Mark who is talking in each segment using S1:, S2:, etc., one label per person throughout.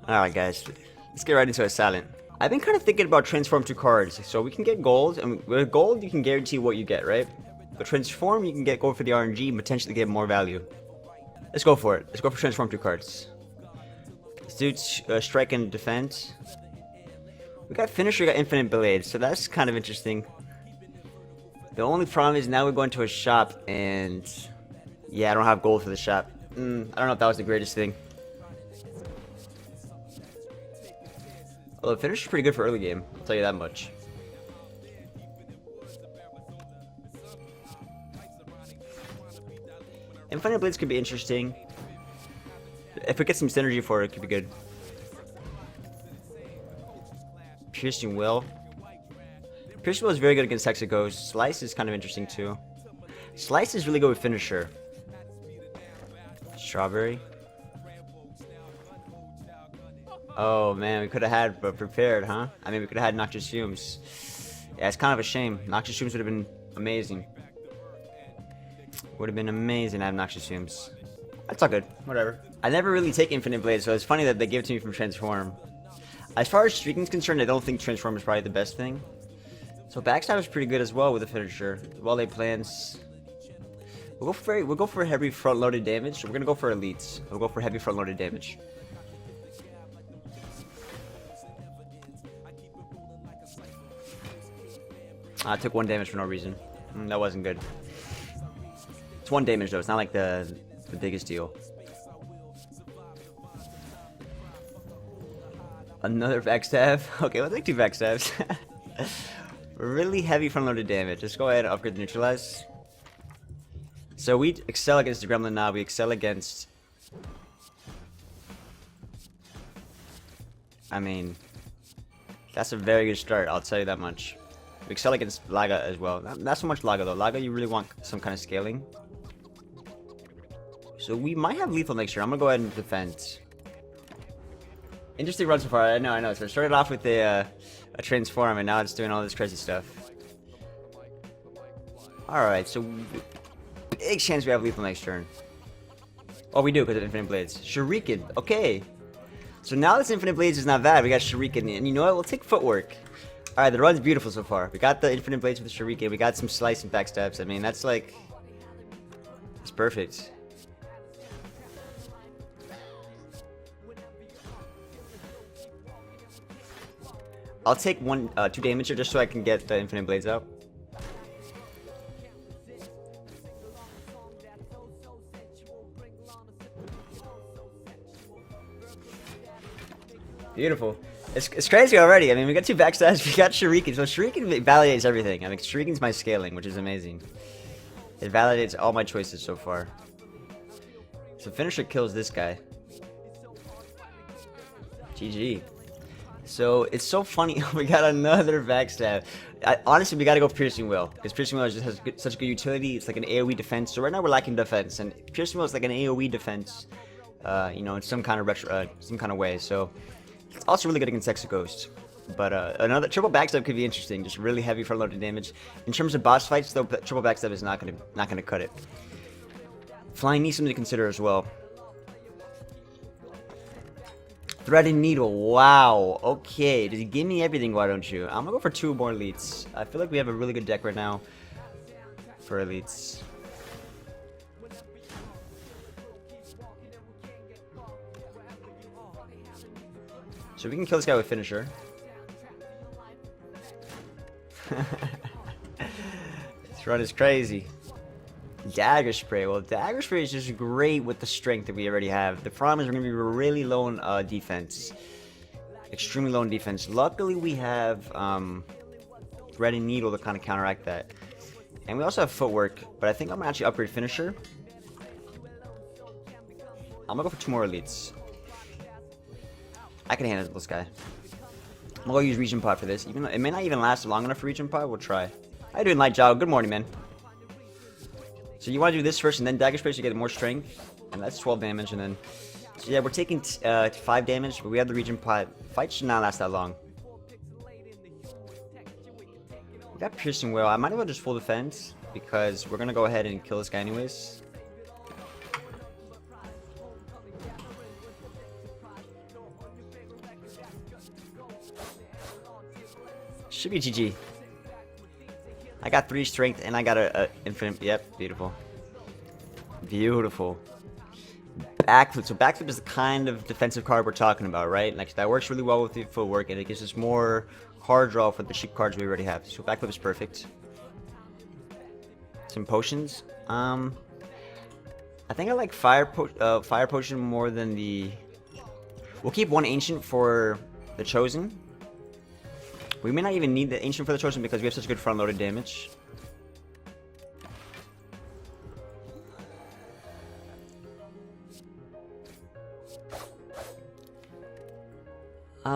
S1: Alright guys, let's get right into a silent. I've been kind of thinking about transform to cards, so we can get gold, and with gold you can guarantee what you get, right? But transform you can get gold for the RNG and potentially get more value. Let's go for it. Let's go for transform to cards. Let's do strike and defense. We got finisher, we got infinite blades, so that's kind of interesting. The only problem is now we're going to a shop and yeah, I don't have gold for the shop. I don't know if that was the greatest thing. Although finish is pretty good for early game, I'll tell you that much. Infinite blades could be interesting. If we get some synergy for it, it could be good. Piercing will. Piercing will is very good against Hexaghost. Slice is kind of interesting too. Slice is really good with finisher. Strawberry. Oh man, we could have had prepared, huh? I mean, we could have had Noxious Fumes. Yeah, it's kind of a shame. Noxious Fumes would have been amazing. Would have been amazing to have Noxious Fumes. That's all good. Whatever. I never really take Infinite Blade, so it's funny that they give it to me from Transform. As far as streaking is concerned, I don't think Transform is probably the best thing. So Backstab is pretty good as well with the finisher. While plans. We'll go for heavy front-loaded damage. We're gonna go for elites. We'll go for heavy front-loaded damage. I took 1 damage for no reason. That wasn't good. It's 1 damage though. It's not like the biggest deal. Another backstab. Okay, let's take 2 backstabs. Really heavy front-loaded damage. Let's go ahead and upgrade the neutralize. So we excel against the Gremlin now. We excel against. I mean, that's a very good start. I'll tell you that much. We excel against Laga as well. Not so much Laga though. Laga, you really want some kind of scaling. So we might have lethal next year. I'm gonna go ahead and defend. Interesting run so far. I know. So I started off with a transform, and now it's doing all this crazy stuff. Alright, so big chance we have lethal next turn. Oh, we do because of Infinite Blades. Shuriken, okay. So now this Infinite Blades is not bad. We got Shuriken, and you know what? We'll take footwork. Alright, the run's beautiful so far. We got the Infinite Blades with the Shuriken. We got some slice and backstabs. I mean, that's like, it's perfect. I'll take 2 damage here just so I can get the Infinite Blades out. Beautiful. It's crazy already. I mean, we got 2 backstabs, we got Shuriken. So Shuriken validates everything. I mean, Shuriken's my scaling, which is amazing. It validates all my choices so far. So finisher kills this guy. GG. So it's so funny. We got another backstab. Honestly, we gotta go Piercing Will because Piercing Will just has such good utility. It's like an AOE defense. So right now we're lacking defense, and Piercing Will is like an AOE defense. You know, in some kind of way. So it's also really good against Hexaghost. But another triple backstab could be interesting. Just really heavy front-loaded damage. In terms of boss fights, though, triple backstab is not gonna cut it. Flying needs something to consider as well. Thread and Needle, wow, okay, just give me everything, why don't you? I'm gonna go for 2 more elites. I feel like we have a really good deck right now for elites. So we can kill this guy with finisher. This run is crazy. Dagger Spray. Well, Dagger Spray is just great with the strength that we already have. The problem is we're going to be really low on defense. Extremely low on defense. Luckily, we have Thread and Needle to kind of counteract that. And we also have Footwork, but I think I'm going to actually upgrade Finisher. I'm going to go for 2 more elites. I can handle this guy. I'm going to use Region Pod for this. Even though it may not even last long enough for Region Pod, we'll try. How you doing, Light Jow? Good morning, man. So you want to do this first, and then Dagger Spray to get more strength, and that's 12 damage, and then... So yeah, we're taking 5 damage, but we have the Region Pot. Fight should not last that long. We got Piercing Will. I might as well just full defense, because we're going to go ahead and kill this guy anyways. Should be GG. I got 3 strength and I got a infinite. Yep, beautiful. Beautiful. Backflip. So backflip is the kind of defensive card we're talking about, right? Like that works really well with the footwork and it gives us more card draw for the cheap cards we already have. So backflip is perfect. Some potions. I think I like fire potion more than the. We'll keep 1 ancient for the chosen. We may not even need the ancient for the chosen because we have such good front loaded damage.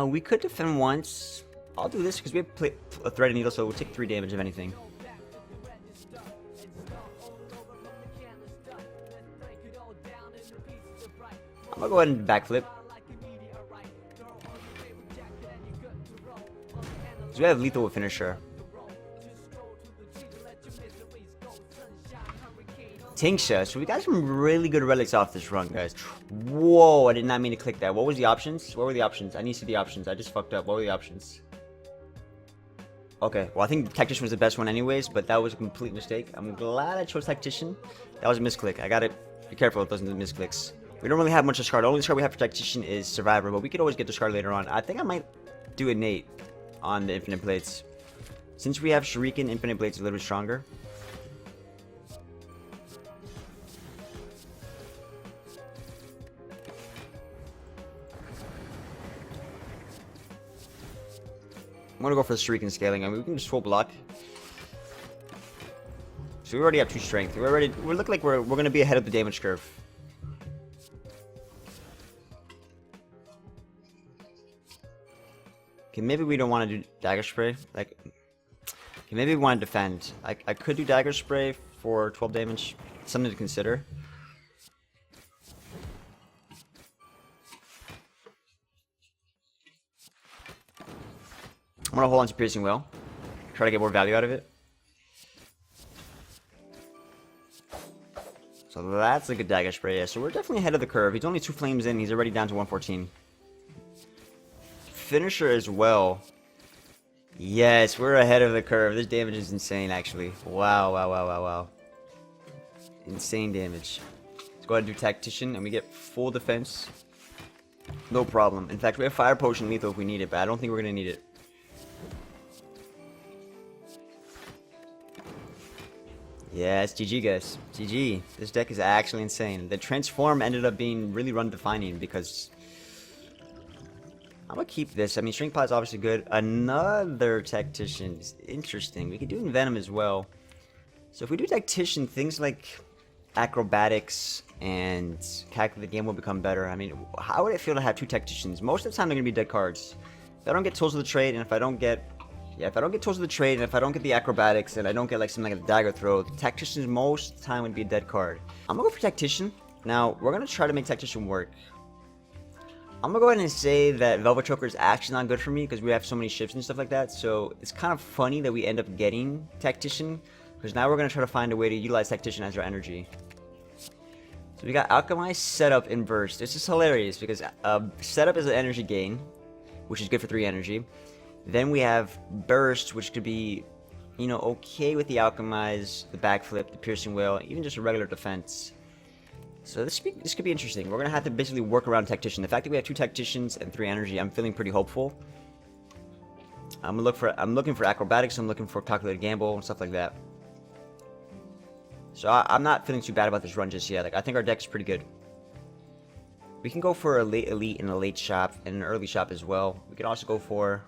S1: We could defend once. I'll do this because we have a thread and needle, so we'll take 3 damage if anything. I'm gonna go ahead and backflip. So we have lethal with finisher. Tincture. So we got some really good relics off this run, guys. Whoa, I did not mean to click that. What was the options? What were the options? I need to see the options. I just fucked up. What were the options? Okay, well I think Tactician was the best one anyways, but that was a complete mistake. I'm glad I chose Tactician. That was a misclick. I gotta be careful with those misclicks. We don't really have much discard. The only discard we have for Tactician is Survivor, but we could always get discard later on. I think I might do Innate on the Infinite Blades. Since we have Shuriken, Infinite Blades are a little bit stronger. I'm gonna go for the Shuriken scaling. I mean, we can just full block. So we already have 2 strength. We look like we're gonna be ahead of the damage curve. Okay, maybe we don't want to do Dagger Spray. Like, okay, maybe we want to defend. I could do Dagger Spray for 12 damage. Something to consider. I'm gonna hold on to Piercing Will. Try to get more value out of it. So that's a good Dagger Spray, yeah. So we're definitely ahead of the curve. He's only 2 flames in. He's already down to 114. Finisher as well. Yes, we're ahead of the curve. This damage is insane, actually. Wow, wow, wow, wow, wow. Insane damage. Let's go ahead and do Tactician, and we get full defense. No problem. In fact, we have Fire Potion lethal if we need it, but I don't think we're gonna need it. Yeah, it's GG, guys. GG. This deck is actually insane. The Transform ended up being really run-defining because... I'm gonna keep this. I mean, Shrink Pot is obviously good. Another Tactician is interesting. We could do Venom as well. So if we do Tactician, things like Acrobatics and Calculate the Game will become better. I mean, how would it feel to have 2 Tacticians? Most of the time, they're gonna be dead cards. If I don't get Tools of the Trade, and if I don't get... Yeah, if I don't get Tools of the Trade, and if I don't get the Acrobatics, and I don't get like something like a Dagger Throw, Tacticians most of the time would be a dead card. I'm gonna go for Tactician. Now, we're gonna try to make Tactician work. I'm gonna go ahead and say that Velvet Choker is actually not good for me because we have so many ships and stuff like that. So it's kind of funny that we end up getting Tactician because now we're gonna try to find a way to utilize Tactician as our energy. So we got Alchemize, Setup, Inverse. This is hilarious because Setup is an energy gain, which is good for 3 energy. Then we have Burst, which could be, you know, okay with the Alchemize, the Backflip, the Piercing Will, even just a regular defense. So this could be interesting. We're gonna have to basically work around Tactician. The fact that we have 2 Tacticians and 3 energy, I'm feeling pretty hopeful. I'm looking for Acrobatics. I'm looking for Calculated Gamble and stuff like that. So I'm not feeling too bad about this run just yet. Like I think our deck is pretty good. We can go for a late elite and a late shop and an early shop as well. We can also go for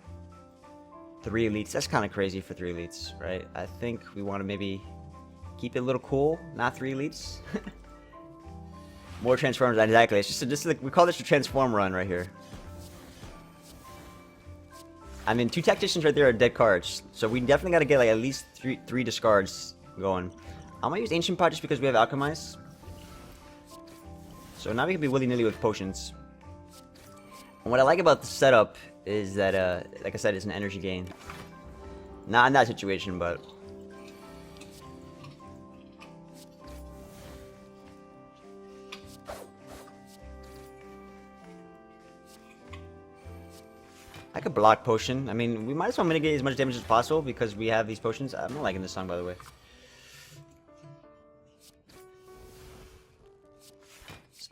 S1: 3 elites. That's kind of crazy for 3 elites, right? I think we want to maybe keep it a little cool, not 3 elites. More transformers, exactly. It's just like we call this a transform run right here. I mean, 2 Tacticians right there are dead cards, so we definitely got to get like at least 3 discards going. I'm gonna use Ancient Pot just because we have Alchemize. So now we can be willy-nilly with potions. And what I like about the setup is that, like I said, it's an energy gain. Not in that situation, but... I could block potion. I mean, we might as well mitigate as much damage as possible because we have these potions. I'm not liking this song, by the way.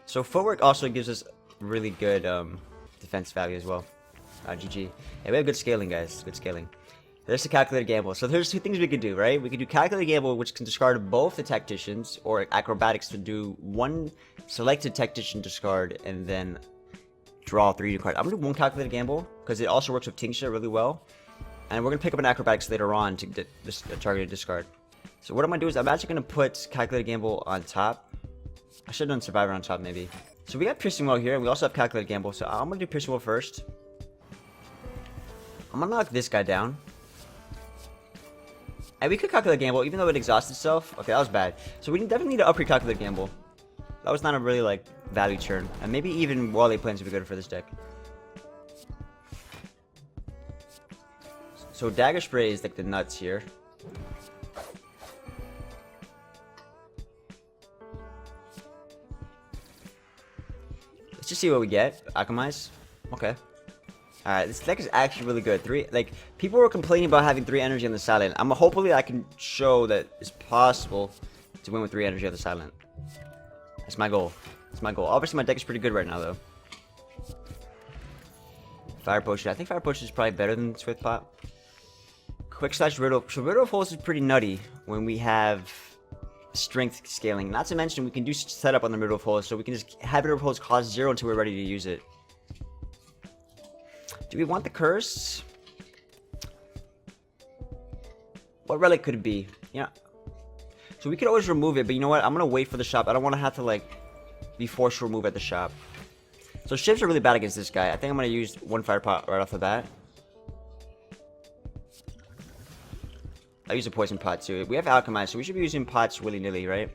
S1: So footwork also gives us really good defense value as well. GG. Yeah, we have good scaling, guys. Good scaling. There's the calculated gamble. So there's two things we could do, right? We could do calculated gamble, which can discard both the tacticians, or acrobatics to do one selected tactician discard and then draw 3 cards. I'm gonna do one calculated gamble because it also works with Tincture really well, and we're gonna pick up an acrobatics later on to get this targeted discard. So what I'm gonna do is I'm actually gonna put calculated gamble on top. I should have done survivor on top maybe. So we got piercing well here, and we also have calculated gamble. So I'm gonna do piercing well first. I'm gonna knock this guy down. And we could calculate gamble, even though it exhausts itself. Okay, that was bad. So we definitely need to upgrade calculate gamble. That was not a really, like, value turn. And maybe even Wally plans would be good for this deck. So Dagger Spray is, like, the nuts here. Let's just see what we get. Alchemize. Okay. Alright, this deck is actually really good. People were complaining about having 3 energy on the silent. Hopefully I can show that it's possible to win with 3 energy on the silent. That's my goal. That's my goal. Obviously my deck is pretty good right now though. Fire Potion. I think Fire Potion is probably better than Swift Pot. Quick Slash Riddle. So Riddle of Holes is pretty nutty when we have strength scaling. Not to mention we can do setup on the Riddle of Holes, so we can just have Riddle of Holes cost 0 until we're ready to use it. Do we want the curse? What relic could it be? Yeah. So we could always remove it, but you know what? I'm gonna wait for the shop. I don't want to have to like be forced to remove at the shop. So shivs are really bad against this guy. I think I'm gonna use one fire pot right off the bat. I'll use a poison pot too. We have alchemize, so we should be using pots willy-nilly, right?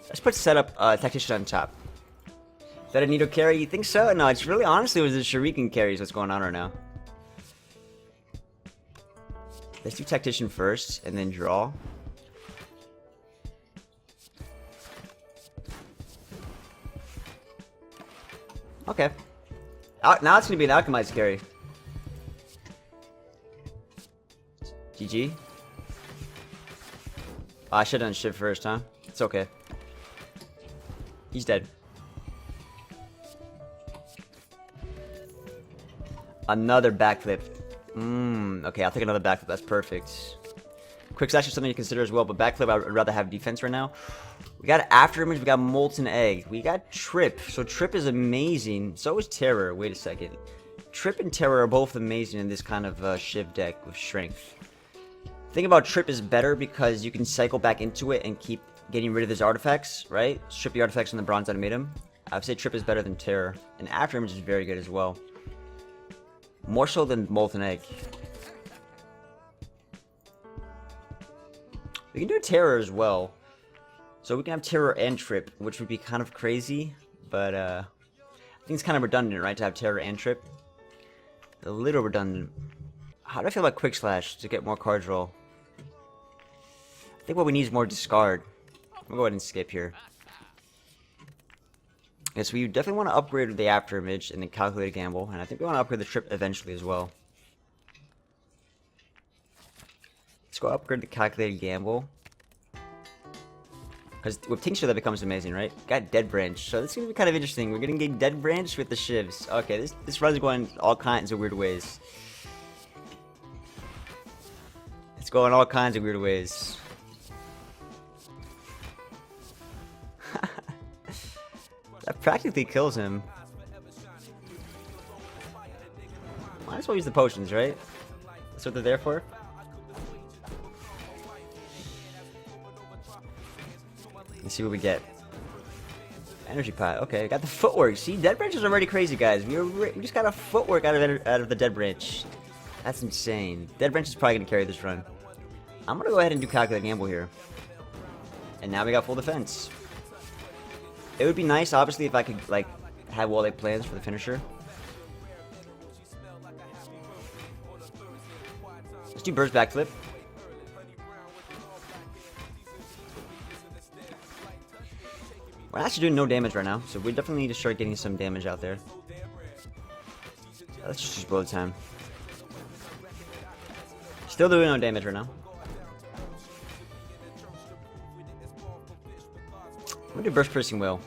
S1: Let's put setup tactician on top. Is that a Nido carry? You think so? No, it's really honestly it was the Shuriken carries what's going on right now. Let's do tactician first and then draw. Okay. Now it's gonna be an alchemized carry. GG. Oh, I should have done shiv first, huh? It's okay. He's dead. Another backflip. Okay, I'll take another backflip. That's perfect. Quick Slash is something to consider as well, but backflip, I'd rather have defense right now. We got Afterimage, we got Molten Egg. We got Trip. So Trip is amazing. So is Terror. Wait a second. Trip and Terror are both amazing in this kind of Shiv deck with Strength. The thing about Trip is better because you can cycle back into it and keep getting rid of his artifacts, right? Strip the artifacts from the bronze item. I would say Trip is better than Terror. And Afterimage is very good as well. More so than Molten Egg. We can do Terror as well. So we can have Terror and Trip, which would be kind of crazy. But I think it's kind of redundant, right? To have Terror and Trip. A little redundant. How do I feel about Quick Slash to get more card draw? I think what we need is more discard. I'm gonna go ahead and skip here. Okay, so we definitely want to upgrade the Afterimage and the Calculated Gamble, and I think we want to upgrade the Trip eventually as well. Let's go upgrade the Calculated Gamble. Because with Tincture that becomes amazing, right? Got Dead Branch, so this is going to be kind of interesting. We're going to get Dead Branch with the Shivs. Okay, this run's going all kinds of weird ways. It's going all kinds of weird ways. That practically kills him. Might as well use the potions, right? That's what they're there for. Let's see what we get. Energy pot. Okay, got the footwork. See, Dead Branch is already crazy, guys. We just got a footwork out of the Dead Branch. That's insane. Dead Branch is probably gonna carry this run. I'm gonna go ahead and do Calculate Gamble here. And now we got full defense. It would be nice, obviously, if I could, like, have wall-lay plans for the finisher. Let's do Burst Backflip. We're actually doing no damage right now, so we definitely need to start getting some damage out there. Let's just use bullet time. Still doing no damage right now. I'm gonna do burst piercing whale.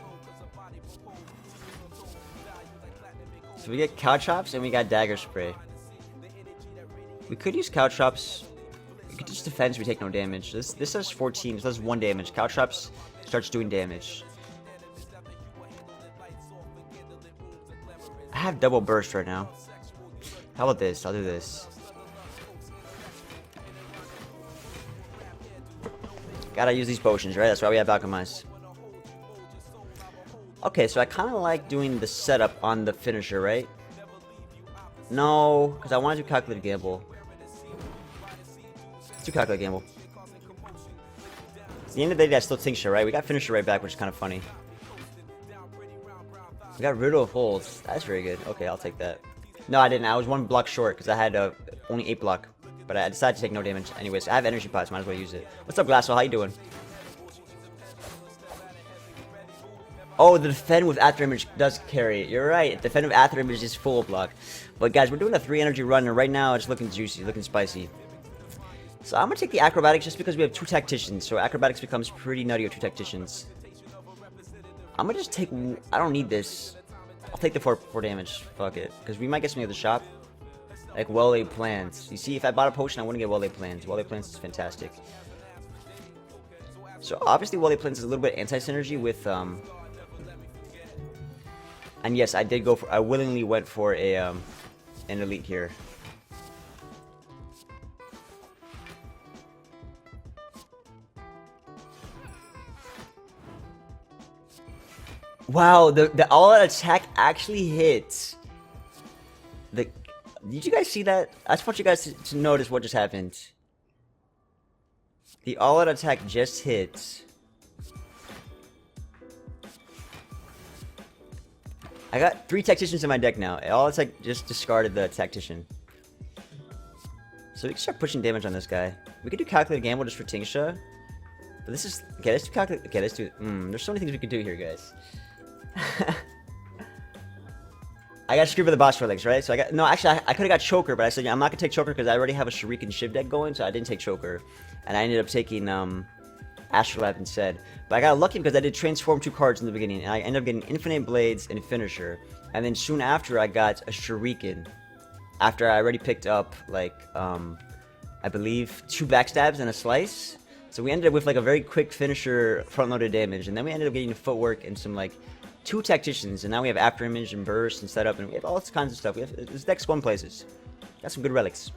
S1: So we get cow chops and we got dagger spray. We could use cow chops. We could just defend so we take no damage. This says 14, so that's 1 damage. Cow chops starts doing damage. I have double burst right now. How about this? I'll do this. Gotta use these potions, right? That's why we have alchemized. Okay, so I kind of like doing the setup on the finisher, right? No, because I want to do calculated gamble. Let's do calculated gamble. At the end of the day, I still tincture, right? We got finisher right back, which is kind of funny. We got rid of holes. That's very good. Okay, I'll take that. No, I didn't. I was 1 block short because I had only 8 block. But I decided to take no damage. Anyways, I have energy pots. Might as well use it. What's up, Glasso? How you doing? Oh, the defend with after image does carry it. You're right. Defend with after image is full block. But guys, we're doing a 3 energy run, and right now it's looking juicy, looking spicy. So I'm gonna take the acrobatics just because we have 2 tacticians. So acrobatics becomes pretty nutty with 2 tacticians. I'm gonna just take. I don't need this. I'll take the 4 damage. Fuck it, because we might get something at the shop, like well-laid plans. You see, if I bought a potion, I wouldn't get well-laid plans. Well-laid plans is fantastic. So obviously, well-laid plans is a little bit anti-synergy with And yes, I did go for. I willingly went for a an elite here. Wow, the all-out attack actually hits. Did you guys see that? I just want you guys to notice what just happened. The all-out attack just hit. I got 3 tacticians in my deck now. All attack just discarded the tactician. So we can start pushing damage on this guy. We could do calculated gamble just for Tingsha. But this is okay. Let's do calculate. Okay, let's do. There's so many things we could do here, guys. I got screwed by the boss relics, right? So I got actually I could have got choker, but I said, yeah, I'm not gonna take choker because I already have a Shuriken Shiv deck going, so I didn't take choker, and I ended up taking Astrolabe instead. But I got lucky because I did transform 2 cards in the beginning, and I ended up getting Infinite Blades and Finisher, and then soon after I got a Shuriken. After I already picked up like I believe 2 backstabs and a slice. So we ended up with like a very quick finisher front-loaded damage, and then we ended up getting footwork and some like 2 tacticians, and now we have after image and burst and setup, and we have all kinds of stuff. We have this deck's going places. Got some good relics.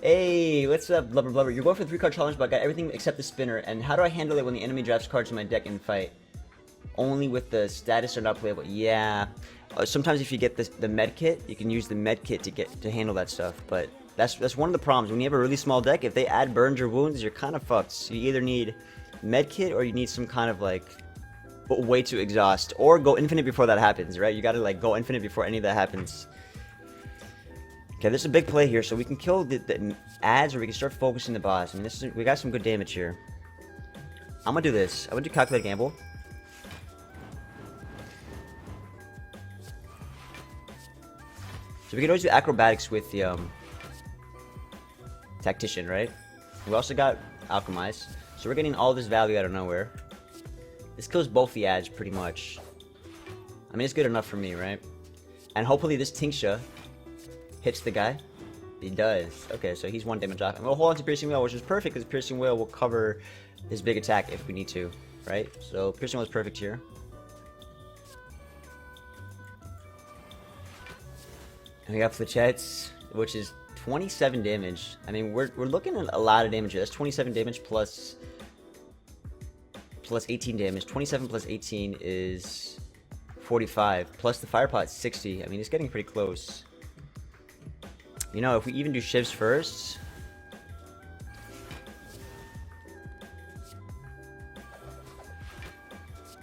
S1: Hey, what's up, Blubber Blubber? You're going for the 3-card challenge, but I got everything except the spinner. And how do I handle it when the enemy drafts cards in my deck in fight? Only with the status or not playable. Yeah. Sometimes if you get the med kit, you can use the med kit to handle that stuff. But that's one of the problems. When you have a really small deck, if they add burns or wounds, you're kind of fucked. So you either need med kit or you need some kind of like way to exhaust, or go infinite before that happens, right? You gotta like go infinite before any of that happens. Okay, this is a big play here, so we can kill the ads, or we can start focusing the boss. I mean, we got some good damage here. I'm gonna do this. I'm gonna do calculated gamble. So we can always do acrobatics with the tactician, right? We also got alchemize, so we're getting all this value out of nowhere. This kills both the ads pretty much. I mean, it's good enough for me, right? And hopefully this Tingsha hits the guy. He does. Okay, so he's 1 damage off. And we'll hold on to Piercing Whale, which is perfect because Piercing Whale will cover his big attack if we need to, right? So Piercing Whale is perfect here. And we got Fletchettes, which is 27 damage. I mean, we're looking at a lot of damage here. That's 27 damage plus 18 damage. 27 plus 18 is 45. Plus the fire pot 60. I mean, it's getting pretty close. You know, if we even do shivs first.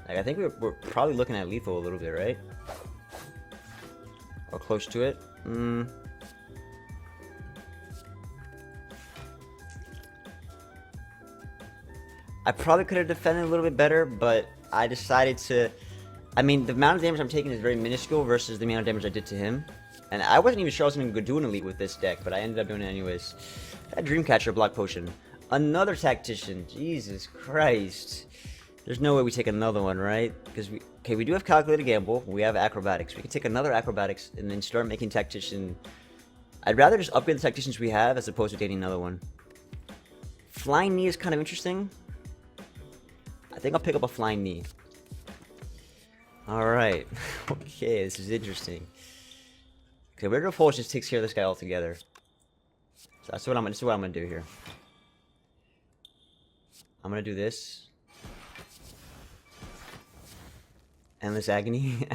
S1: Like, I think we're probably looking at lethal a little bit, right? Or close to it. I probably could have defended a little bit better, but I decided to... I mean, the amount of damage I'm taking is very minuscule versus the amount of damage I did to him. And I wasn't even sure I was going to do an elite with this deck, but I ended up doing it anyways. That Dreamcatcher, Block Potion. Another Tactician. Jesus Christ. There's no way we take another one, right? Because we do have Calculated Gamble. We have Acrobatics. We can take another Acrobatics and then start making Tactician. I'd rather just upgrade the Tacticians we have as opposed to taking another one. Flying Knee is kind of interesting. I think I'll pick up a Flying Knee. Alright. Okay, this is interesting. Okay, Weird Force just takes care of this guy altogether. So that's what I'm gonna do here. I'm gonna do this. Endless Agony.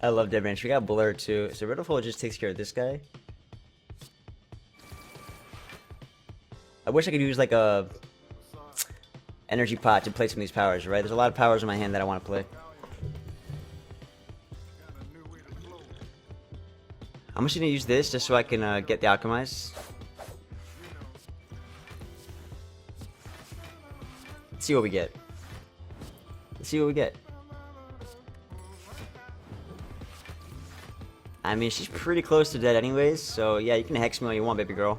S1: I love Dead Branch. We got Blur too. So Red Force just takes care of this guy. I wish I could use like a energy pot to play some of these powers, right? There's a lot of powers in my hand that I want to play. I'm just gonna use this just so I can get the Alchemize. Let's see what we get. Let's see what we get. I mean, she's pretty close to dead anyways, so yeah, you can hex me all you want, baby girl.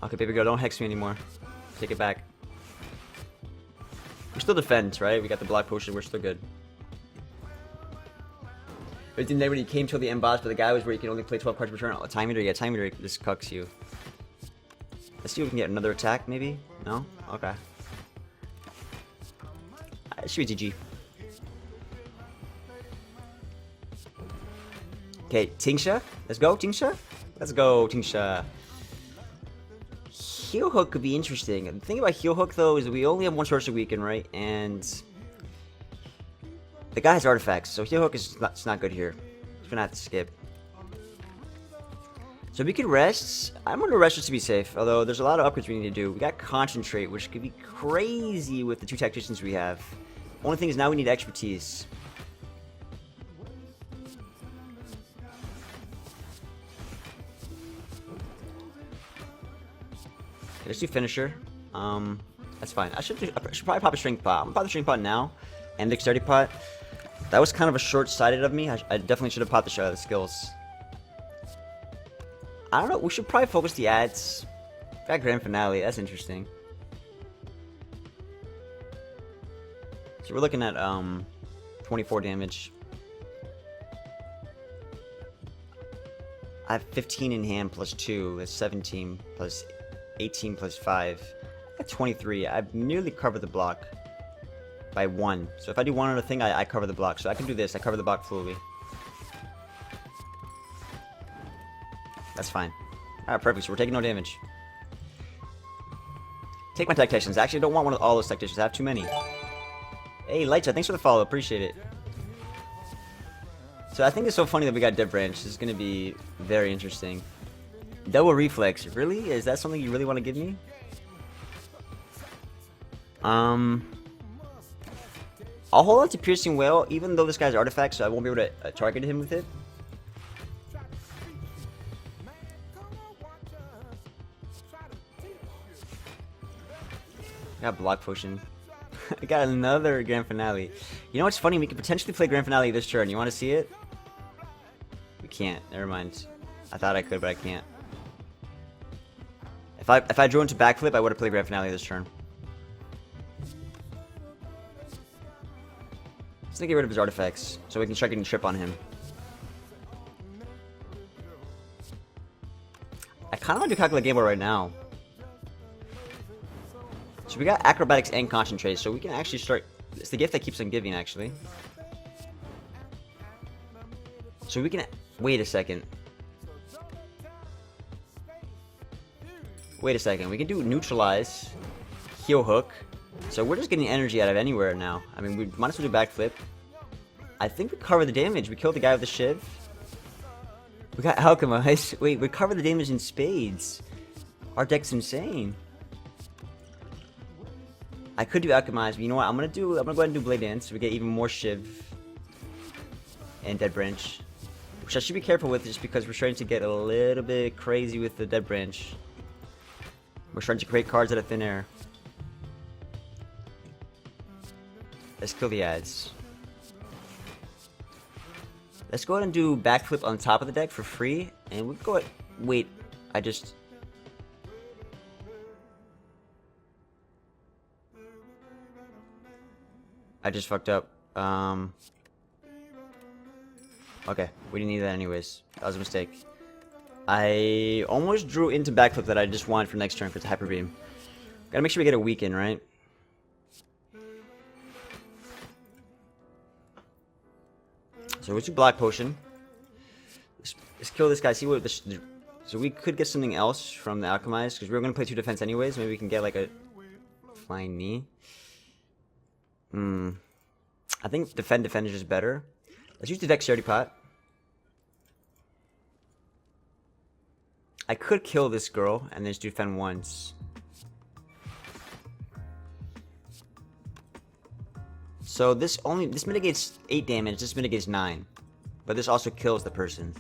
S1: Okay, baby girl, don't hex me anymore. Take it back. We still defend, right? We got the Block Potion, we're still good. But didn't they when you came till the end boss, but the guy was where you can only play 12 cards per turn? Oh, Time Eater? Yeah, Time Eater just cucks you. Let's see if we can get another attack, maybe? No? Okay. It should be GG. Okay, Tingsha. Let's go, Tingsha. Let's go, Tingsha. Heel Hook could be interesting. The thing about Heel Hook, though, is we only have one source of weaken, right? And the guy has artifacts, so Heel Hook is not good here. He's gonna have to skip. So we can rest. I'm gonna rest just to be safe, although there's a lot of upgrades we need to do. We got Concentrate, which could be crazy with the two Tacticians we have. Only thing is now we need Expertise. Let's do Finisher. That's fine. I should probably pop a Shrink Pot. I'm gonna pop the Shrink Pot now, and Dexterity Pot. That was kind of a short-sighted of me. I definitely should have popped the skills. I don't know. We should probably focus the ads. Got Grand Finale. That's interesting. So we're looking at 24 damage. I have 15 in hand plus 2. That's 17 plus 18 plus 5. I got 23. I've nearly covered the block by 1. So if I do one other thing, I cover the block. So I can do this. I cover the block fully. That's fine. Alright, perfect. So we're taking no damage. Take my Tacticians. I actually don't want one of all those Tacticians. I have too many. Hey, Lights, thanks for the follow. Appreciate it. So I think it's so funny that we got Dead Branch. This is going to be very interesting. Double Reflex. Really? Is that something you really want to give me? I'll hold on to Piercing Whale, even though this guy's artifact, so I won't be able to target him with it. I got Block Potion. I got another Grand Finale. You know what's funny? We could potentially play Grand Finale this turn. You want to see it? We can't. Never mind. I thought I could, but I can't. If I drew into Backflip, I would have played Grand Finale this turn. Let's get rid of his artifacts, so we can start getting Trip on him. I kind of want to do Calculate Gamble right now. So we got Acrobatics and Concentrate, so we can actually start... It's the gift that keeps on giving, actually. So we can... Wait a second. Wait a second. We can do Neutralize, Heel Hook. So we're just getting energy out of anywhere now. I mean, we might as well do Backflip. I think we cover the damage. We killed the guy with the Shiv. We got Alchemize. Wait, we cover the damage in spades. Our deck's insane. I could do Alchemize, but you know what? I'm gonna go ahead and do Blade Dance so we get even more Shiv and Dead Branch. Which I should be careful with just because we're starting to get a little bit crazy with the Dead Branch. We're starting to create cards out of thin air. Let's kill the ads. Let's go ahead and do backflip on top of the deck for free. And we'll go ahead. Wait, I just fucked up. Okay, we didn't need that anyways. That was a mistake. I almost drew into backflip that I just wanted for next turn for the hyper beam. Gotta make sure we get a weaken, right? So let's do black potion. Let's kill this guy. See what this. So we could get something else from the alchemized because we were gonna play 2 defense anyways. Maybe we can get like a flying knee. I think defend is just better. Let's use the dexterity pot. I could kill this girl and then just defend once. So this mitigates 8 damage, this mitigates 9. But this also kills the person.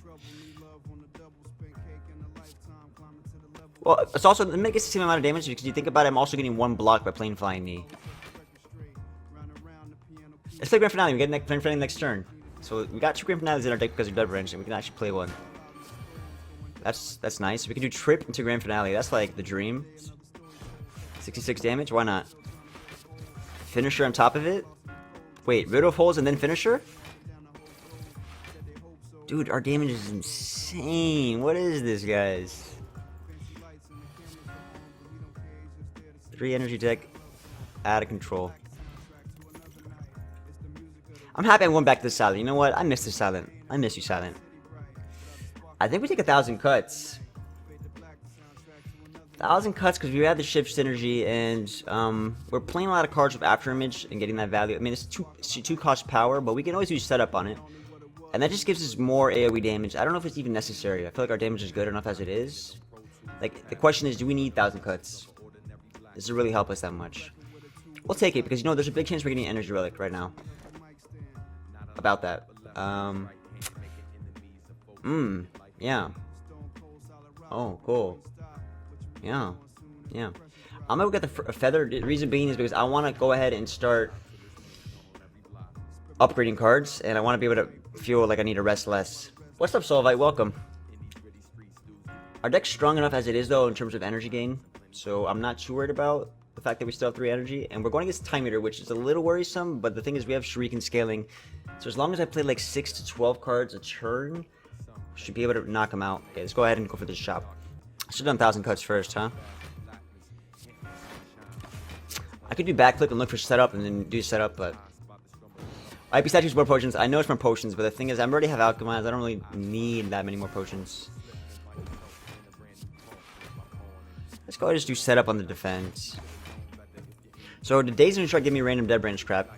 S1: Well, it mitigates the same amount of damage because you think about it, I'm also getting 1 block by playing Flying Knee. Let's play Grand Finale, we get Grand Finale next turn. So we got 2 Grand Finales in our deck because of Dead Branch, and we can actually play 1. That's nice. We can do Trip into Grand Finale, that's like the dream. 66 damage, why not? Finisher on top of it? Wait, rid of holes and then finisher? Dude, our damage is insane. What is this, guys? 3 energy deck. Out of control. I'm happy I went back to the Silent. You know what? I miss the Silent. I miss you, Silent. I think we take 1,000 cuts. 1,000 cuts because we had the shift synergy and we're playing a lot of cards with after image and getting that value. I mean, it's 2 cost power, but we can always do setup on it. And that just gives us more AoE damage. I don't know if it's even necessary. I feel like our damage is good enough as it is. Like, the question is, do we need 1,000 cuts? Does it really help us that much? We'll take it because, you know, there's a big chance we're getting an energy relic right now. About that. Yeah. Oh, cool. Yeah. I'm gonna get the feather. The reason being is because I want to go ahead and start upgrading cards, and I want to be able to feel like I need to rest less. What's up, Solvite? Welcome. Our deck's strong enough as it is, though, in terms of energy gain, so I'm not too worried about the fact that we still have 3 energy, and we're going against Time Eater, which is a little worrisome, but the thing is we have Shuriken scaling, so as long as I play like 6 to 12 cards a turn, I should be able to knock him out. Okay, let's go ahead and go for this shop. I should have done 1,000 cuts first, huh? I could do backflip and look for setup and then do setup, but IP statues more potions. I know it's more potions, but the thing is I already have alchemized. I don't really need that many more potions. Let's go ahead and just do setup on the defense. So the Days gonna try to give me random Dead Branch crap.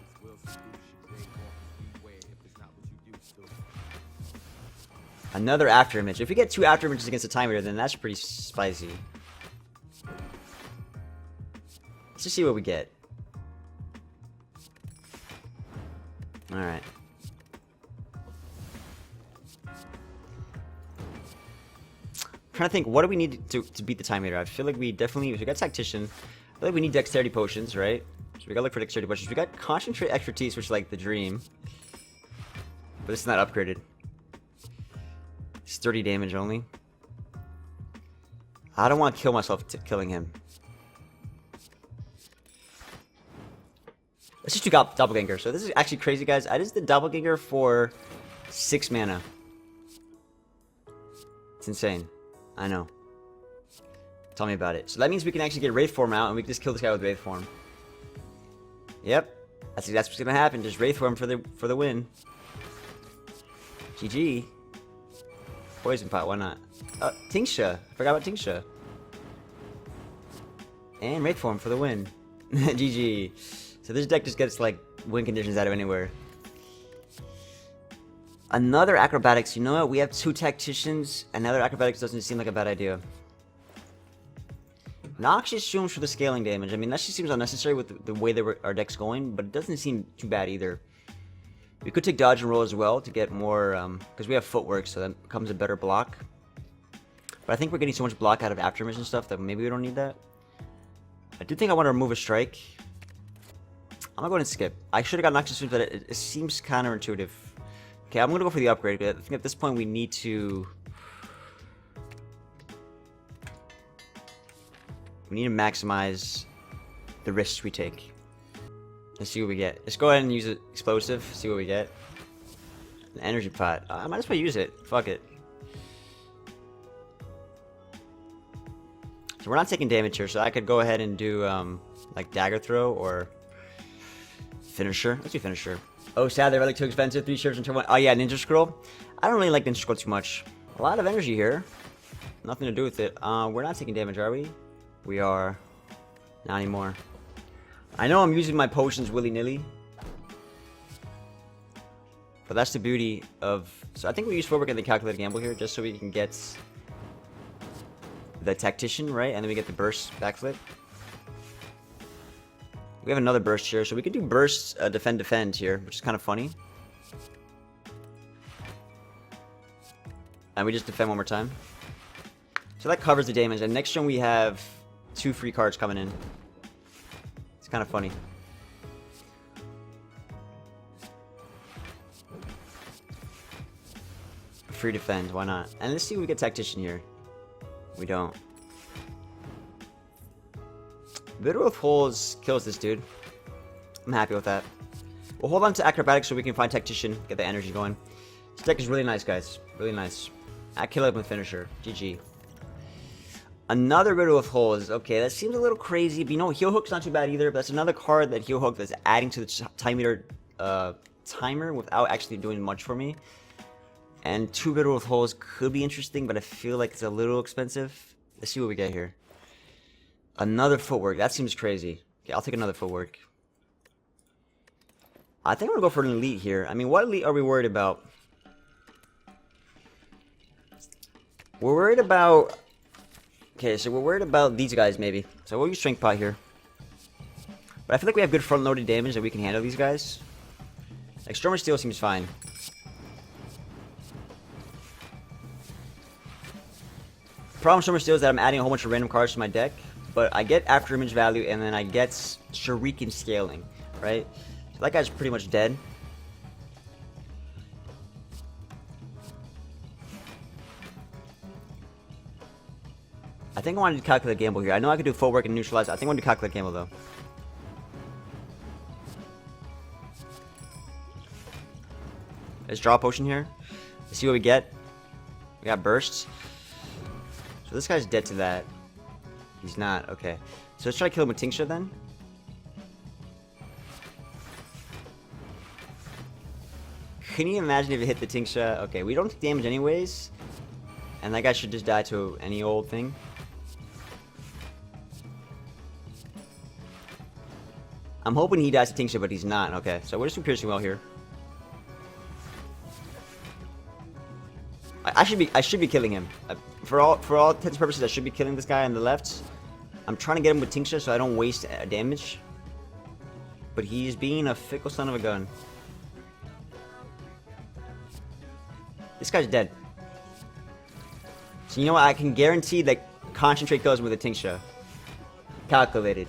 S1: Another after image. If we get 2 after images against a Time Eater, then that's pretty spicy. Let's just see what we get. Alright. Trying to think, what do we need to beat the Time Eater? I feel like we definitely, if we got Tactician, I feel like we need Dexterity Potions, right? So we gotta look for Dexterity Potions. We got Concentrate Expertise, which is like the dream. But it's not upgraded. It's 30 damage only. I don't want to kill myself killing him. Let's just do Doppelganger. So this is actually crazy, guys. I just did Doppelganger for 6 mana. It's insane. I know. Tell me about it. So that means we can actually get Wraith Form out and we can just kill this guy with Wraith Form. Yep. That's what's gonna happen. Just Wraith Form for the win. GG. Poison Pot, why not? Tingsha. I forgot about Tingsha. And Wraith Form for the win. GG. So this deck just gets like win conditions out of anywhere. Another Acrobatics. You know what? We have 2 Tacticians. Another Acrobatics doesn't seem like a bad idea. Noxious Shrooms for the scaling damage. I mean, that just seems unnecessary with the way that our deck's going, but it doesn't seem too bad either. We could take Dodge and Roll as well to get more, because we have Footwork, so that becomes a better block. But I think we're getting so much block out of Aftermath and stuff that maybe we don't need that. I do think I want to remove a Strike. I'm gonna go ahead and skip. I should have got Noxious Streams, but it seems counterintuitive. Okay, I'm gonna go for the upgrade. I think at this point we need to... We need to maximize the risks we take. Let's see what we get. Let's go ahead and use an explosive, see what we get. An energy pot. I might as well use it. Fuck it. So we're not taking damage here, so I could go ahead and do like dagger throw or finisher. Let's do finisher. Oh, sad, they're like too expensive. 3 shares in turn 1. Oh yeah, Ninja Scroll. I don't really like Ninja Scroll too much. A lot of energy here. Nothing to do with it. We're not taking damage, are we? We are. Not anymore. I know I'm using my potions willy-nilly. But that's the beauty of... So I think we use footwork and the calculated gamble here, just so we can get the tactician, right? And then we get the burst backflip. We have another burst here, so we can do burst, defend here, which is kind of funny. And we just defend one more time. So that covers the damage, and next turn we have 2 free cards coming in. It's kind of funny. Free defend, why not? And let's see if we get tactician here. We don't. Bitter with holes kills this dude. I'm happy with that. We'll hold on to acrobatics so we can find tactician, get the energy going. This deck is really nice, guys. Really nice. I kill it with finisher. GG. Another Riddle of Holes. Okay, that seems a little crazy. But you know, Heal Hook's not too bad either. But that's another card that Heal Hook that's adding to the time meter timer without actually doing much for me. And 2 Riddle of Holes could be interesting, but I feel like it's a little expensive. Let's see what we get here. Another footwork. That seems crazy. Okay, I'll take another footwork. I think I'm gonna go for an elite here. I mean, what elite are we worried about? We're worried about... Okay, so we're worried about these guys, maybe. So we'll use Strength Pot here. But I feel like we have good front-loaded damage that we can handle these guys. Extreme Steel seems fine. Problem with Stormer Steel is that I'm adding a whole bunch of random cards to my deck. But I get after image value, and then I get Shuriken scaling, right? So that guy's pretty much dead. I think I wanted to calculate gamble here. I know I could do footwork and neutralize. I think I want to calculate gamble though. Let's draw a potion here. Let's see what we get. We got bursts. So this guy's dead to that. He's not. Okay. So let's try to kill him with Tincture then. Can you imagine if it hit the Tincture? Okay, we don't take damage anyways. And that guy should just die to any old thing. I'm hoping he dies to Tincture, but he's not. Okay, so we're just piercing well here. I should be killing him. For all intents and purposes, I should be killing this guy on the left. I'm trying to get him with Tincture so I don't waste damage. But he's being a fickle son of a gun. This guy's dead. So you know what? I can guarantee that Concentrate kills him with a Tincture. Calculated.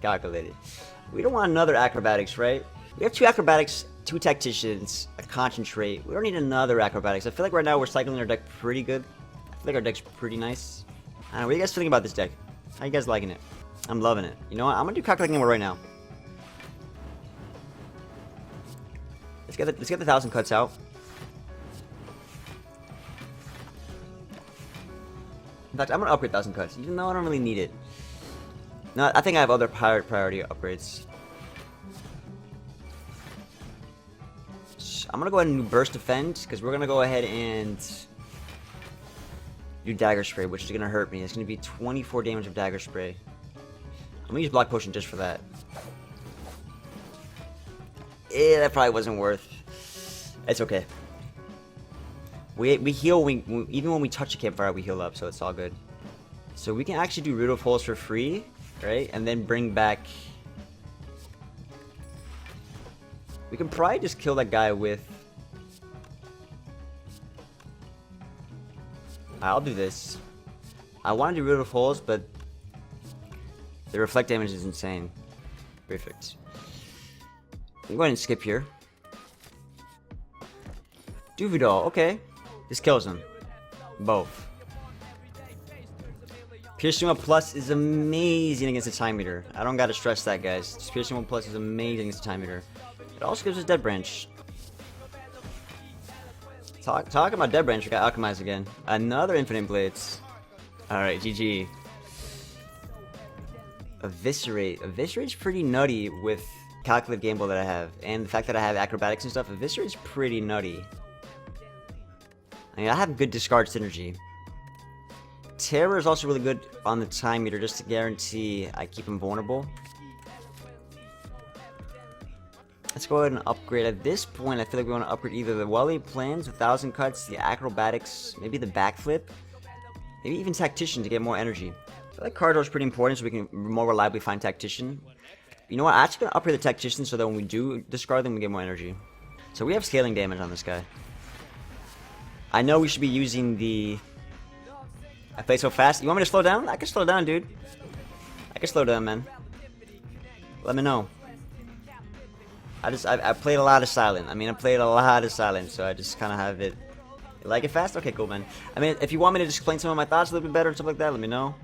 S1: Calculated. We don't want another Acrobatics, right? We have 2 Acrobatics, 2 Tacticians, a Concentrate. We don't need another Acrobatics. I feel like right now we're cycling our deck pretty good. I feel like our deck's pretty nice. I don't know, what are you guys feeling about this deck? How you guys liking it? I'm loving it. You know what? I'm gonna do Calculating Gamble right now. Let's get the 1,000 cuts out. In fact, I'm gonna upgrade 1,000 cuts, even though I don't really need it. No, I think I have other priority upgrades. I'm gonna go ahead and do Burst Defend, because we're gonna go ahead and do Dagger Spray, which is gonna hurt me. It's gonna be 24 damage of Dagger Spray. I'm gonna use Block Potion just for that. That probably wasn't worth. It's okay. We heal even when we touch a campfire, we heal up, so it's all good. So we can actually do Riddle of Holes for free, right? And then bring back. We can probably just kill that guy with. I'll do this. I want to do Riddle of Holes, but The reflect damage is insane. Perfect. I'm going to skip here. Duvidol, okay. This kills him. Both. Piercing 1 Plus is amazing against the Time Eater. I don't gotta stress that, guys. Piercing 1 Plus is amazing against the Time Eater. It also gives us Dead Branch. Talking about Dead Branch, we got Alchemized again. Another Infinite Blades. Alright, GG. Eviscerate. Eviscerate's pretty nutty with calculated game ball that I have. And the fact that I have acrobatics and stuff, Eviscerate's pretty nutty. I mean, I have good discard synergy. Terror is also really good on the Time Meter just to guarantee I keep him vulnerable. Let's go ahead and upgrade. At this point, I feel like we want to upgrade either the Wally Plans, 1,000 cuts, the acrobatics, maybe the backflip, maybe even Tactician to get more energy. I feel like Cardor is pretty important so we can more reliably find Tactician. You know what? I'm actually going to upgrade the Tactician so that when we do discard them, we get more energy. So we have scaling damage on this guy. I know we should be using the... I play so fast. You want me to slow down? I can slow down, dude. I can slow down, man. Let me know. I played a lot of Silent. I mean, I played a lot of Silent, so I just kind of have it. You like it fast? Okay, cool, man. I mean, if you want me to just explain some of my thoughts a little bit better and stuff like that, let me know.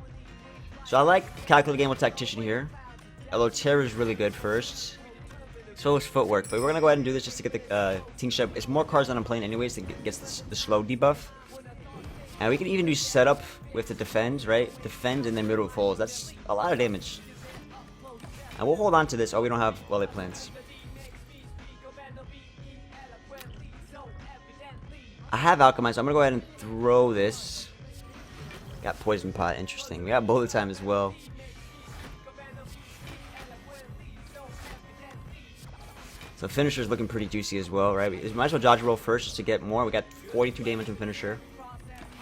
S1: So I like Calculated Game with Tactician here. Although Terror is really good first. So is Footwork. But we're going to go ahead and do this just to get the Team Shep. It's more cards than I'm playing anyways that gets the slow debuff. And we can even do setup with the defend, right? Defend and then middle of holes. That's a lot of damage. And we'll hold on to this. Oh, we don't have Wally Plans. I have Alchemized. I'm going to go ahead and throw this. Got Poison Pot. Interesting. We got Bullet Time as well. So Finisher's looking pretty juicy as well, right? We might as well dodge roll first just to get more. We got 42 damage in Finisher.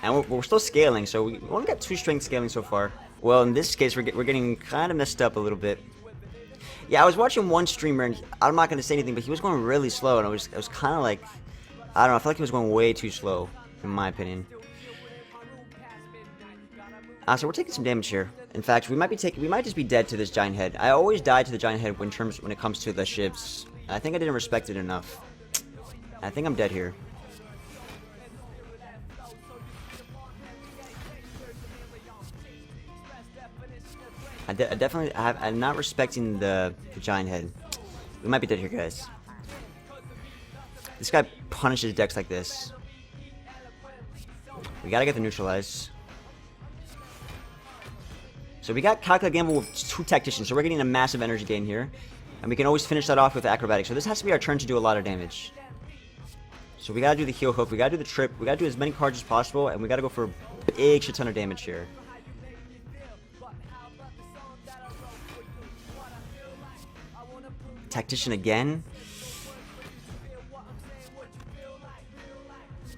S1: And we're still scaling, so we only got 2 strength scaling so far. Well, in this case, we're getting kind of messed up a little bit. Yeah, I was watching one streamer, and I'm not going to say anything, but he was going really slow, and I was kind of like... I don't know, I feel like he was going way too slow, in my opinion. So we're taking some damage here. In fact, we might just be dead to this Giant Head. I always die to the Giant Head when it comes to the shivs. I think I didn't respect it enough. I think I'm dead here. I'm not respecting the Giant Head. We might be dead here, guys. This guy punishes decks like this. We gotta get the neutralize. So we got Calculated Gamble with 2 Tacticians, so we're getting a massive energy gain here. And we can always finish that off with Acrobatics. So this has to be our turn to do a lot of damage. So we gotta do the heal hook, we gotta do the trip, we gotta do as many cards as possible, and we gotta go for a big shit ton of damage here. Tactician again.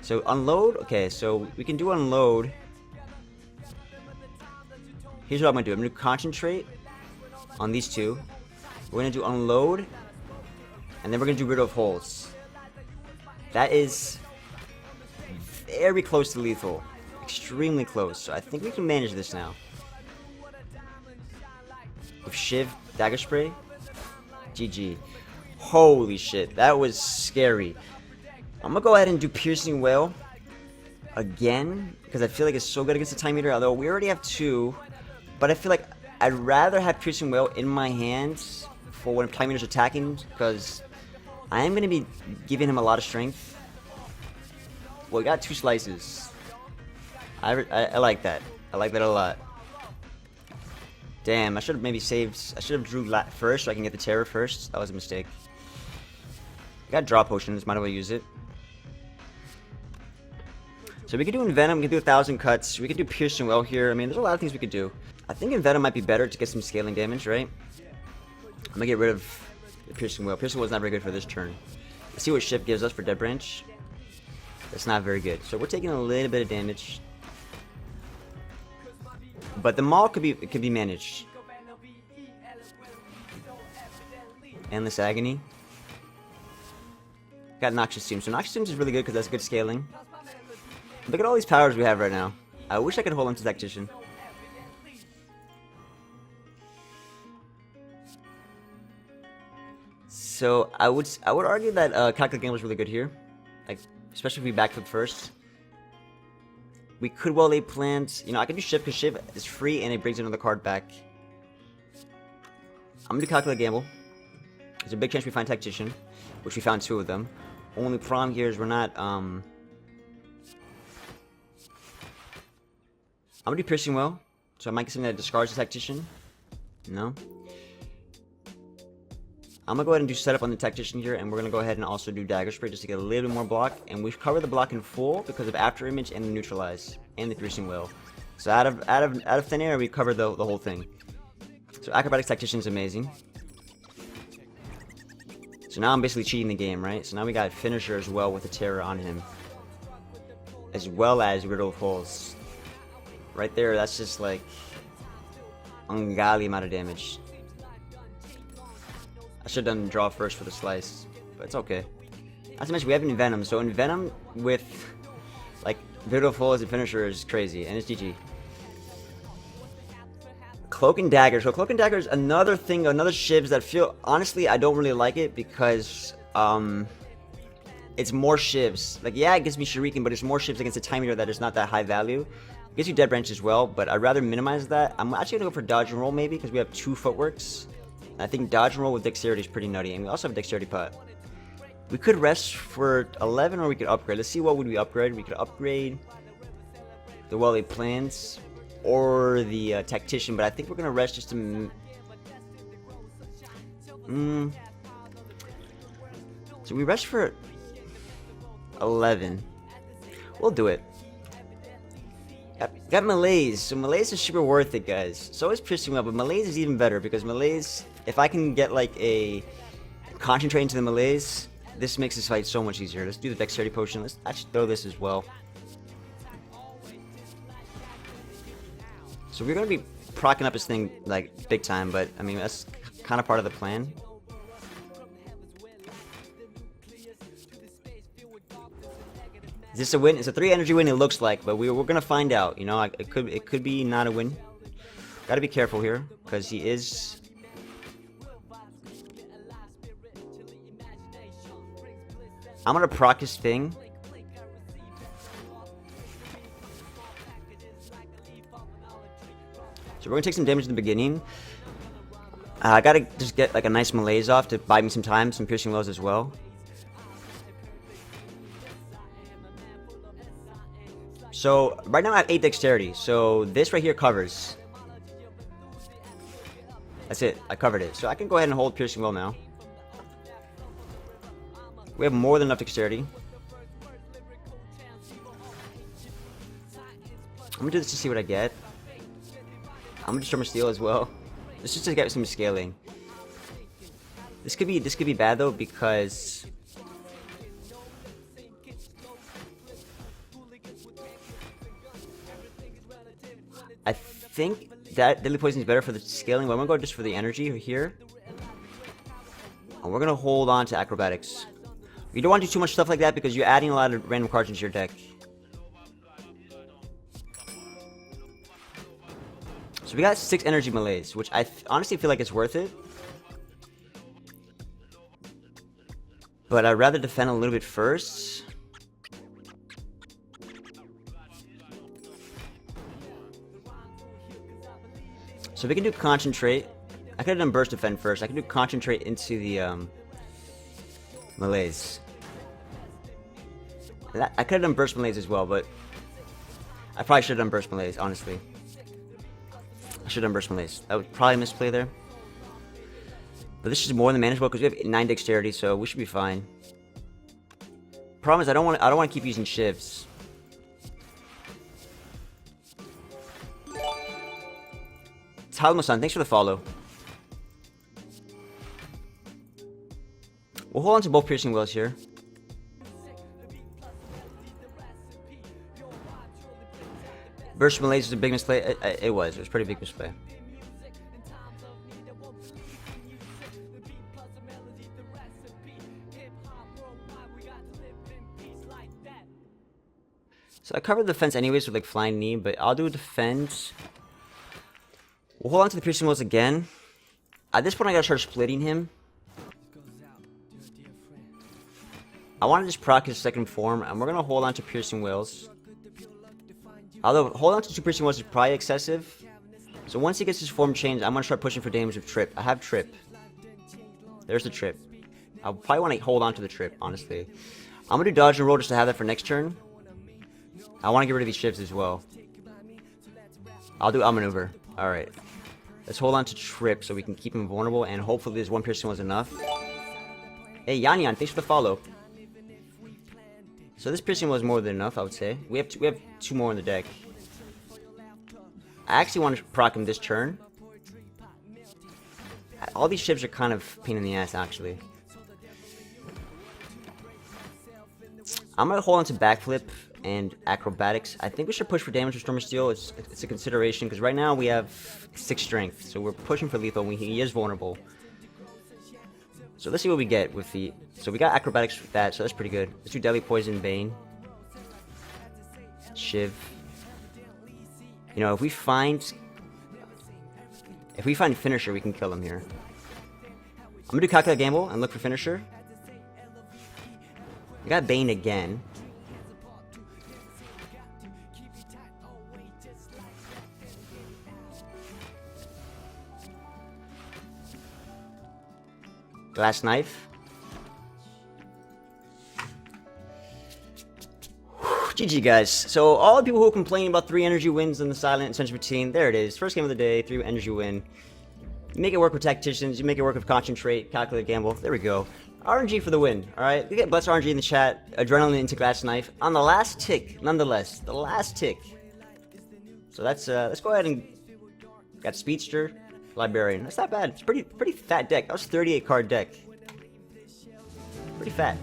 S1: So unload, okay, so we can do unload. Here's what I'm gonna do. I'm gonna concentrate on these 2. We're gonna do unload, and then we're gonna do rid of holes. That is very close to lethal. Extremely close. So I think we can manage this now. With Shiv, Dagger Spray. GG. Holy shit, that was scary. I'm gonna go ahead and do Piercing Wail again, because I feel like it's so good against the Time Meter, although we already have 2. But I feel like I'd rather have Piercing Wail in my hands for when Time Meter's attacking, because I am gonna be giving him a lot of strength. Well, we got 2 slices. I like that. I like that a lot. Damn, I should have maybe saved... I should have drew first so I can get the Terror first. That was a mistake. We got Draw Potions, might as well use it. So we could do Envenom, we could do 1,000 cuts, we could do Piercing Well here. I mean, there's a lot of things we could do. I think Envenom might be better to get some scaling damage, right? I'm gonna get rid of the Piercing Well. Piercing Well is not very good for this turn. Let's see what Shift gives us for Dead Branch. That's not very good. So we're taking a little bit of damage. But the Maul could be managed. Endless Agony. Got Noxious Tomb. So Noxious Tomb is really good because that's good scaling. Look at all these powers we have right now. I wish I could hold on to Tactician. So I would argue that Calculated Gamble is really good here, like especially if we backflip first. We could well lay plans. You know, I could do Shift because Shift is free and it brings another card back. I'm gonna do Calculated Gamble. There's a big chance we find Tactician, which we found 2 of them. Only problem here is we're not. I'm gonna do Piercing Well, so I might get something that discards the Tactician. No. I'm gonna go ahead and do setup on the Tactician here, and we're gonna go ahead and also do Dagger Spray just to get a little bit more block. And we've covered the block in full because of After Image and the Neutralize and the Piercing Will. So out of thin air, we covered the whole thing. So Acrobatics Tactician is amazing. So now I'm basically cheating the game, right? So now we got Finisher as well with the Terror on him, as well as Riddle of Holes. Right there, that's just like ungodly amount of damage. I should have done draw first for the slice, but it's okay. Not to mention we have Envenom, so Envenom with like Riddle of Holes and Finisher is crazy, and it's GG. Cloak and Dagger. So Cloak and Dagger is another thing, another shivs that feel, honestly, I don't really like it because it's more shivs. Like, yeah, it gives me Shuriken, but it's more shivs against a Time Eater that is not that high value. It gives you Dead Branch as well, but I'd rather minimize that. I'm actually gonna go for Dodge and Roll maybe because we have 2 footworks. I think Dodge and Roll with Dexterity is pretty nutty, and we also have Dexterity Pot. We could rest for 11 or we could upgrade. Let's see what would we upgrade. We could upgrade the Well-Laid Plans or the Tactician, but I think we're gonna rest just to so we rest for 11. We'll do it. Got Malaise. So Malaise is super worth it, guys. So is Piercing Well, but Malaise is even better because Malaise, if I can get like a concentrate into the Malaise, this makes this fight so much easier. Let's do the Dexterity Potion. Let's actually throw this as well. So we're gonna be procking up this thing like big time, but I mean that's kind of part of the plan. Is this a win? It's a 3 energy win. It looks like, but we're gonna find out. You know, it could be not a win. Got to be careful here because he is. I'm gonna proc his thing. So we're gonna take some damage in the beginning. I gotta just get like a nice Malaise off to buy me some time, some Piercing Wells as well. So right now I have 8 Dexterity, so this right here covers. That's it, I covered it. So I can go ahead and hold Piercing Well now. We have more than enough Dexterity. I'm gonna do this to see what I get. I'm gonna Determine Steel as well. This is just to get some scaling. This could be bad though because I think that Deadly Poison is better for the scaling, but I'm gonna go just for the energy here. And we're gonna hold on to Acrobatics. You don't want to do too much stuff like that because you're adding a lot of random cards into your deck. So we got 6 energy Malaise, which I honestly feel like it's worth it. But I'd rather defend a little bit first. So we can do Concentrate. I could have done Burst Defend first. I can do Concentrate into the Malaise. I could have done Burst Malaise as well, but I probably should have done Burst Malaise, honestly. I should have done Burst Malaise. That was probably a misplay there. But this is more than manageable because we have 9 Dexterity, so we should be fine. Problem is I don't want to keep using shivs. Talmo-san, thanks for the follow. We'll hold on to both Piercing Wells here. Burst Malaise was a big misplay. It was a pretty big misplay. So I covered the defense anyways with like Flying Knee, but I'll do a defense. We'll hold on to the Piercing Wells again. At this point I gotta start splitting him. I want to just proc his second form, and we're gonna hold on to Piercing Wills. Although hold on to 2 Piercing Wills is probably excessive. So once he gets his form changed, I'm gonna start pushing for damage with Trip. I have Trip. There's the Trip. I'll probably want to hold on to the Trip, honestly. I'm gonna do dodge and roll just to have that for next turn. I want to get rid of these shifts as well. I'll do outmaneuver. Alright. Let's hold on to Trip so we can keep him vulnerable, and hopefully this 1 piercing was enough. Hey, Yan, thanks for the follow. So this piercing was more than enough, I would say. We have 2 more in the deck. I actually want to proc him this turn. All these shifts are kind of pain in the ass, actually. I'm gonna hold on to backflip and acrobatics. I think we should push for damage with Storm of Steel. It's a consideration because right now we have 6 strength, so we're pushing for lethal when he is vulnerable. So let's see what we get with the... So we got acrobatics with that, so that's pretty good. Let's do Deadly Poison, Bane. Shiv. You know, if we find Finisher, we can kill him here. I'm gonna do Calculate Gamble and look for Finisher. We got Bane again. Glass Knife. GG, guys. So all the people who complain about 3 energy wins in the Silent Ascension routine, there it is. First game of the day, 3 energy win. You make it work with Tacticians, you make it work with Concentrate, Calculate Gamble. There we go. RNG for the win, alright? We get Bless RNG in the chat, Adrenaline into Glass Knife. On the last tick, nonetheless. The last tick. So that's, let's go ahead and... Got Speedster, Librarian. That's not bad. It's pretty fat deck. That was 38 card deck. Pretty fat.